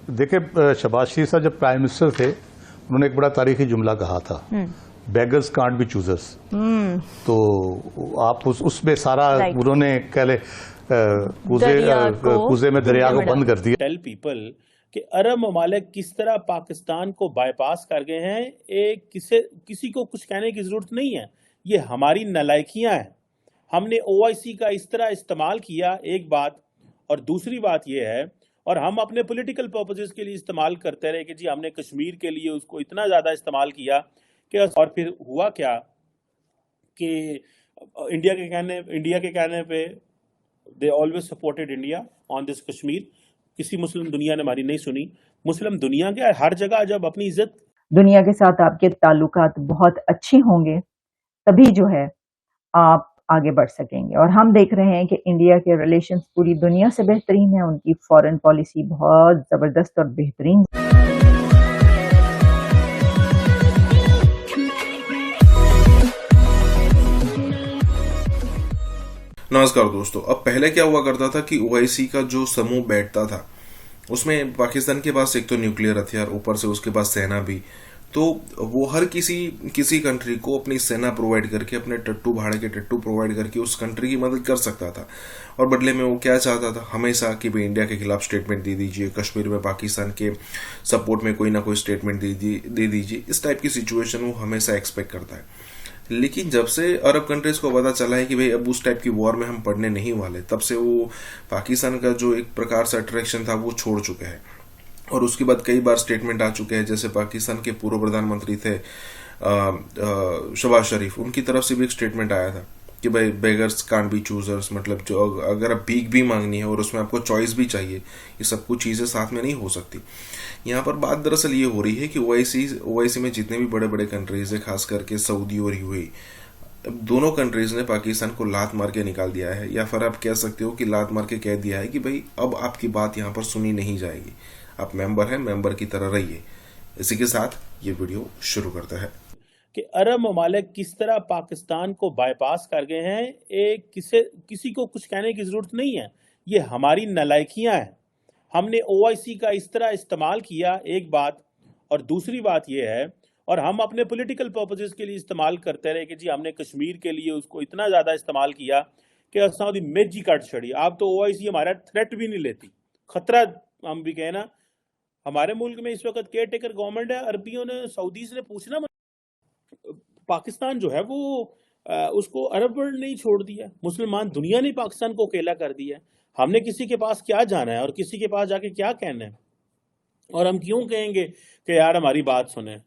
देखिए, शहबाज शरीफ साहब जब प्राइम मिनिस्टर थे, उन्होंने एक बड़ा तारीखी जुमला कहा था, बेगर्स कांट बी चूजर्स। तो आप उसमें सारा उन्होंने कह ले कुजे में दरिया को बंद कर दिया। टेल पीपल कि अरब ममालिक किस तरह पाकिस्तान को बाईपास कर गए हैं, किसी को कुछ कहने की जरूरत नहीं है। ये हमारी नालायकियां हैं। हमने ओआईसी का इस तरह इस्तेमाल किया, एक बात। और दूसरी बात यह है, और हम अपने पॉलिटिकल पर्पसेस के लिए इस्तेमाल करते रहे कि जी हमने कश्मीर के लिए उसको इतना ज्यादा इस्तेमाल किया कि, और फिर हुआ क्या कि इंडिया के कहने पे they always supported India on this Kashmir. किसी मुस्लिम दुनिया ने हमारी नहीं सुनी। मुस्लिम दुनिया के हर जगह जब अपनी इज्जत, दुनिया के साथ आपके ताल्लुकात बहुत अच्छे होंगे, तभी जो है आप आगे बढ़ सकेंगे। और हम देख रहे हैं कि इंडिया के रिलेशंस पूरी दुनिया से बेहतरीन है, उनकी फॉरेन पॉलिसी बहुत जबरदस्त और बेहतरीन। नमस्कार दोस्तों। अब पहले क्या हुआ करता था कि ओआईसी का जो समूह बैठता था उसमें पाकिस्तान के पास एक तो न्यूक्लियर हथियार, ऊपर से उसके पास सेना भी, तो वो हर किसी कंट्री को अपनी सेना प्रोवाइड करके, अपने टट्टू भाड़े के टट्टू प्रोवाइड करके उस कंट्री की मदद कर सकता था। और बदले में वो क्या चाहता था हमेशा कि भाई इंडिया के खिलाफ स्टेटमेंट दे दीजिए, कश्मीर में पाकिस्तान के सपोर्ट में कोई ना कोई स्टेटमेंट दे दीजिए। इस टाइप की सिचुएशन वो हमेशा एक्सपेक्ट करता है। लेकिन जब से अरब कंट्रीज को पता चला है कि भाई अब उस टाइप की वॉर में हम पड़ने नहीं वाले, तब से वो पाकिस्तान का जो एक प्रकार से अट्रैक्शन था वो छोड़ चुके हैं। और उसके बाद कई बार स्टेटमेंट आ चुके हैं, जैसे पाकिस्तान के पूर्व प्रधानमंत्री थे शहबाज शरीफ, उनकी तरफ से भी एक स्टेटमेंट आया था कि भाई बेगर्स कांट बी चूजर्स, मतलब जो अगर आप भीख भी मांगनी है और उसमें आपको चॉइस भी चाहिए, ये सब कुछ चीजें साथ में नहीं हो सकती। यहाँ पर बात दरअसल ये हो रही है कि ओआईसी में जितने भी बड़े बड़े कंट्रीज है, खास करके सऊदी और यूएई, दोनों कंट्रीज ने पाकिस्तान को लात मार के निकाल दिया है, या फिर आप कह सकते हो कि लात मार के कह दिया है कि भाई अब आपकी बात यहाँ पर सुनी नहीं जाएगी, आप मेंबर हैं, मेंबर की तरह रहिए। इसी के साथ ये वीडियो शुरू करता है कि अरब ममालिक किस तरह पाकिस्तान को बाईपास कर गए हैं, किसी को कुछ कहने की जरूरत नहीं है। ये हमारी नालायकियां हैं। हमने ओआईसी का इस तरह इस्तेमाल किया, एक बात। और दूसरी बात यह है, और हम अपने पॉलिटिकल पर्पसेस के लिए इस्तेमाल करते रहे कि जी हमने कश्मीर के लिए उसको इतना ज्यादा इस्तेमाल किया कि असां मेजी कट छड़ी। आप तो ओआईसी हमारा थ्रेट भी नहीं लेती, खतरा हम भी कहें ना। हमारे मुल्क में इस वक्त केयर टेकर गवर्नमेंट है। अरबियों ने, सऊदी से पूछना, पाकिस्तान जो है वो उसको अरब वर्ल्ड नहीं छोड़ दिया, मुसलमान दुनिया ने पाकिस्तान को अकेला कर दिया। हमने किसी के पास क्या जाना है और किसी के पास जाके क्या कहना है? और हम क्यों कहेंगे कि यार हमारी बात सुने,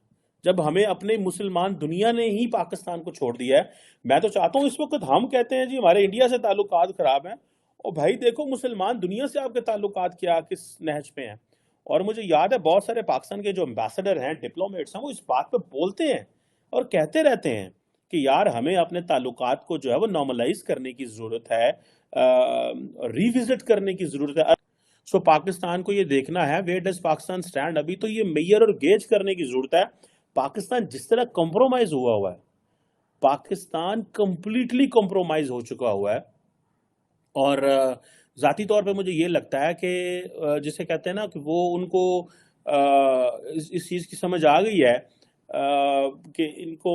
जब हमें अपने मुसलमान दुनिया ने ही पाकिस्तान को छोड़ दिया है। मैं तो चाहता हूं, इस वक्त हम कहते हैं जी हमारे इंडिया से ताल्लुकात खराब हैं, और भाई देखो मुसलमान दुनिया से आपके ताल्लुकात क्या किस नहज पे हैं। और मुझे याद है बहुत सारे पाकिस्तान के जो एम्बेसडर हैं, डिप्लोमेट्स हैं, वो इस बात पे बोलते हैं और कहते रहते हैं कि यार हमें अपने ताल्लुकात को जो है वो नॉर्मलाइज करने की जरूरत है, रिविजिट करने की जरूरत है। सो पाकिस्तान को ये देखना है वेयर डज पाकिस्तान स्टैंड। अभी तो ये मेजर और गेज करने की जरूरत है। पाकिस्तान जिस तरह कंप्रोमाइज हुआ है, पाकिस्तान कंप्लीटली कंप्रोमाइज हो चुका हुआ है। और जाती तौर पे मुझे ये लगता है कि जिसे कहते हैं ना कि वो उनको इस चीज़ की समझ आ गई है कि इनको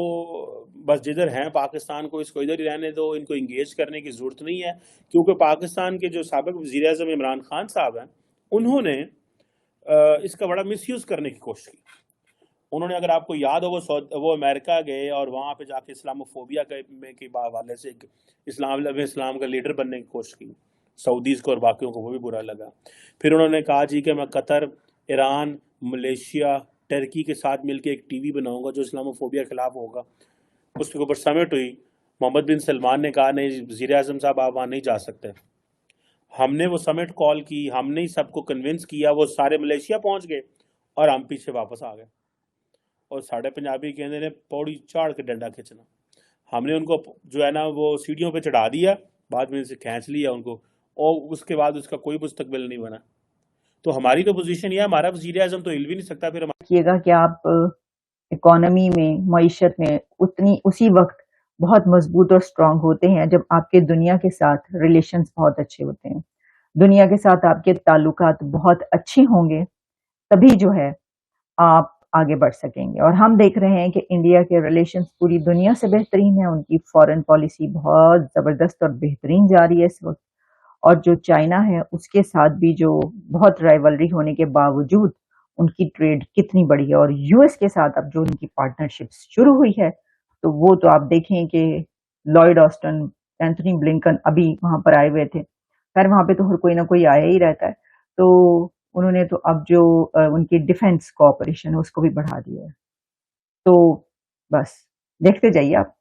बस जिधर हैं पाकिस्तान को, इसको इधर ही रहने दो, इनको इंगेज करने की ज़रूरत नहीं है। क्योंकि पाकिस्तान के जो साबिक वज़ीर आज़म इमरान खान साहब हैं, उन्होंने इसका बड़ा मिसयूज़ करने की कोशिश की। उन्होंने, अगर आपको याद हो, वो अमेरिका गए और वहाँ पे जाके इस्लामोफोबिया के हवाले से इस्लाम का लीडर बनने की कोशिश की। सऊदीज़ को और बाकियों को वो भी बुरा लगा। फिर उन्होंने कहा जी कि मैं कतर, ईरान, मलेशिया, टर्की के साथ मिलकर एक टीवी बनाऊंगा जो इस्लामोफोबिया के खिलाफ होगा। उसके ऊपर समिट हुई। मोहम्मद बिन सलमान ने कहा नहीं वज़ीर आज़म साहब आप वहाँ नहीं जा सकते। हमने वो समिट कॉल की, हमने ही सबको कन्विंस किया, वो सारे मलेशिया पहुँच गए और हम पीछे वापस आ गए। और साढ़े पंजाबी कहने ने पौड़ी चाड़ के डंडा खींचना। हमने उनको जो है ना वो सीढ़ियों पे चढ़ा दिया, बाद में से खींच लिया उनको, और उसके बाद उसका कोई मुस्तकबिल नहीं बना। तो हमारी तो पोजीशन ये है, हमारा वज़ीर आज़म तो हिल भी नहीं सकता। फिर देखिएगा कि आप इकोनॉमी में, मईशत में उसी वक्त बहुत मजबूत और स्ट्रांग होते हैं जब आपके दुनिया के साथ रिलेशंस बहुत अच्छे होते हैं। दुनिया के साथ आपके ताल्लुकात बहुत अच्छे होंगे, तभी जो है आप आगे बढ़ सकेंगे। और हम देख रहे हैं कि इंडिया के रिलेशंस पूरी दुनिया से बेहतरीन है, उनकी फॉरेन पॉलिसी बहुत जबरदस्त और बेहतरीन जा रही है इस वक्त। और जो चाइना है उसके साथ भी जो बहुत राइवलरी होने के बावजूद उनकी ट्रेड कितनी बड़ी है, और यूएस के साथ अब जो उनकी पार्टनरशिप शुरू हुई है, तो वो तो आप देखें कि लॉयड ऑस्टन, एंथनी ब्लिंकन अभी वहां पर आए हुए थे। खैर वहां पे तो हर कोई ना कोई आया ही रहता है, तो उन्होंने तो अब जो उनकी डिफेंस कोऑपरेशन है उसको भी बढ़ा दिया है। तो बस देखते जाइए आप,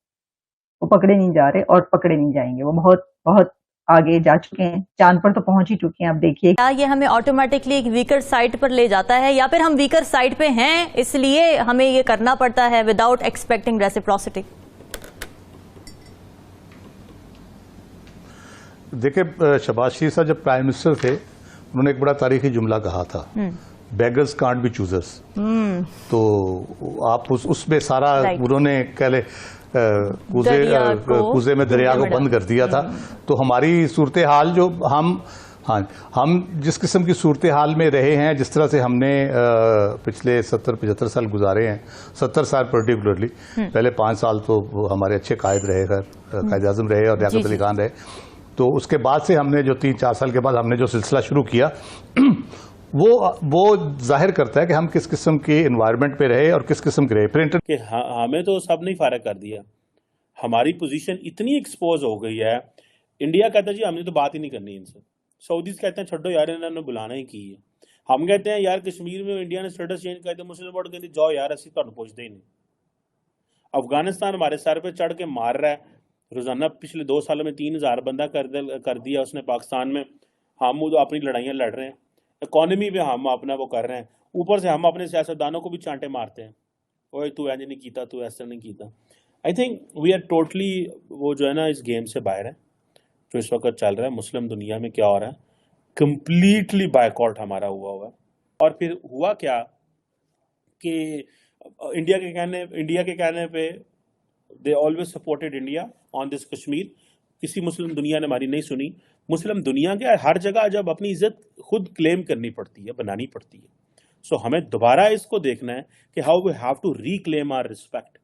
वो पकड़े नहीं जा रहे और पकड़े नहीं जाएंगे, वो बहुत बहुत आगे जा चुके हैं, चांद पर तो पहुंच ही चुके हैं। आप देखिए क्या ये हमें ऑटोमेटिकली एक वीकर साइड पर ले जाता है, या फिर हम वीकर साइड पे हैं इसलिए हमें ये करना पड़ता है विदाउट एक्सपेक्टिंग रेसिप्रोसिटी? देखिए, शहबाज शरीफ साहब जब प्राइम मिनिस्टर थे उन्होंने एक बड़ा तारीखी जुमला कहा था, बेगर्स कांट बी चूजर्स। तो आप उसमें सारा उन्होंने कह ले कूजे में दरिया को बंद कर दिया था। तो हमारी सूरत हाल जो हम जिस किस्म की सूरत हाल में रहे हैं, जिस तरह से हमने पिछले 70-75 साल गुजारे हैं, 70 साल पर्टिकुलरली, पहले 5 साल तो हमारे अच्छे कायद रहे, कायद आजम रहे और लियाकत अली खान रहे। तो उसके बाद से हमने जो 3-4 साल के बाद हमने जो सिलसिला शुरू किया वो जाहिर करता है कि हम किस किस्म के एनवायरनमेंट पे रहे और किस किस्म के रहे। कि हमें तो सब नहीं फारग कर दिया, हमारी पोजीशन इतनी एक्सपोज हो गई है। इंडिया कहता है जी हमने तो बात ही नहीं करनी इनसे, सऊदीज कहते हैं छोड़ो यार इन्होंने बुलाना ही की है। हम कहते हैं यार कश्मीर में इंडिया ने स्टेटस चेंज कर दिया, मुस्लिम वर्ल्ड कहते जाओ यार असि तुहानू पुछदे ही नहीं। अफगानिस्तान हमारे सर पे चढ़ के मार रहा है रोजाना, पिछले 2 सालों में 3000 बंदा कर दिया उसने पाकिस्तान में। हम तो अपनी लड़ाइयाँ लड़ रहे हैं, इकोनॉमी पे हम अपना वो कर रहे हैं, ऊपर से हम अपने सियासतदानों को भी चांटे मारते हैं, ओए तू ऐसे नहीं कीता, तू ऐसा नहीं कीता। I think we are totally वो जो है ना इस गेम से बाहर है जो इस वक्त चल रहा है मुस्लिम दुनिया में। क्या हो रहा है, कंप्लीटली बायकॉट हमारा हुआ है। और फिर हुआ क्या कि इंडिया के कहने पे they always supported India on this Kashmir. किसी मुस्लिम दुनिया ने हमारी नहीं सुनी। मुस्लिम दुनिया के हर जगह जब अपनी इज्जत खुद क्लेम करनी पड़ती है, बनानी पड़ती है, सो हमें दोबारा इसको देखना है कि how we have to reclaim our respect,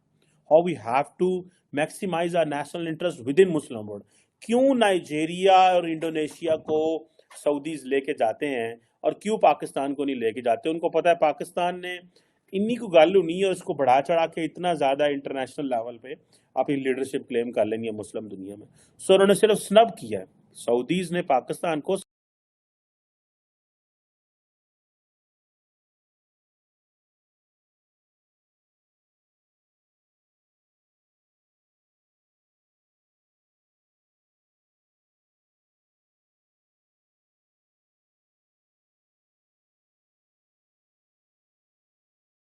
how we have to maximise our national interest within Muslim world. क्यों नाइजीरिया और इंडोनेशिया को सऊदीज लेके जाते हैं और क्यों पाकिस्तान को नहीं लेके जाते? उनको पता है पाकिस्तान ने इन्हीं को गल नहीं है और इसको बढ़ा चढ़ा के इतना ज्यादा इंटरनेशनल लेवल पे अपनी लीडरशिप क्लेम कर लेनी है मुस्लिम दुनिया में। सो उन्होंने सिर्फ स्नब किया है, सऊदीज ने पाकिस्तान को